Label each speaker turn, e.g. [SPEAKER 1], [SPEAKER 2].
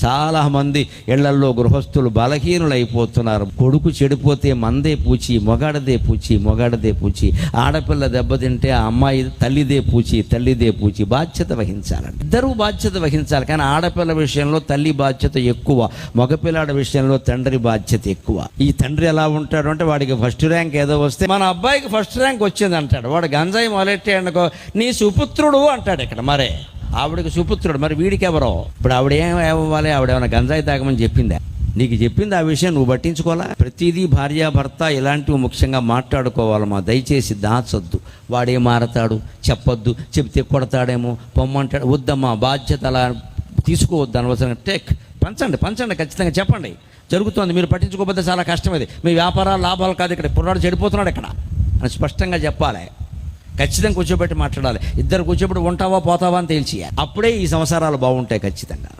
[SPEAKER 1] చాలామంది ఇళ్లల్లో గృహస్థులు బలహీనులు అయిపోతున్నారు. కొడుకు చెడిపోతే మందే పూచి, మొగాడదే పూచి, ఆడపిల్ల దెబ్బతింటే ఆ అమ్మాయి తల్లిదే పూచి. బాధ్యత వహించాలండి, ఇద్దరూ బాధ్యత వహించాలి. కానీ ఆడపిల్ల విషయంలో తల్లి బాధ్యత ఎక్కువ, మగపిల్లాడ విషయంలో తండ్రి బాధ్యత ఎక్కువ. ఈ తండ్రి ఎలా ఉంటాడు అంటే, వాడికి ఫస్ట్ ర్యాంక్ ఏదో వస్తే మన అబ్బాయికి ఫస్ట్ ర్యాంక్ వచ్చింది అంటాడు. వాడు గంజాయి మొదలెట్టాడనుకో, నీ సుపుత్రుడు అంటాడు. ఇక్కడ మరే ఆవిడకి సుపుత్రుడు, మరి వీడికి ఎవరో? ఇప్పుడు ఆవిడ ఏమవ్వాలి? ఆవిడేమైనా గంజాయి తాగమని చెప్పిందా? నీకు చెప్పింది ఆ విషయం, నువ్వు పట్టించుకోవాలా? ప్రతిదీ భార్యాభర్త ఇలాంటివి ముఖ్యంగా మాట్లాడుకోవాలమ్మా. దయచేసి దాచొద్దు. వాడే మారతాడు, చెప్పొద్దు, చెప్తే కొడతాడేమో, పొమ్మంటాడు, వద్దమ్మా. బాధ్యత అలా తీసుకోవద్దు అనవసరంగా. పంచండి, ఖచ్చితంగా చెప్పండి. జరుగుతోంది, మీరు పట్టించుకోకపోతే చాలా కష్టం. ఇది మీ వ్యాపారాలు లాభాలు కాదు, ఇక్కడ కుర్రాడు చెడిపోతున్నాడు ఇక్కడ అని స్పష్టంగా చెప్పాలి. ఖచ్చితంగా కూర్చోబెట్టి మాట్లాడాలి. ఇద్దరు కూర్చోబెట్టి ఉంటావా పోతావా అని తేల్చి, అప్పుడే ఈ సంసారాలు బాగుంటాయి ఖచ్చితంగా.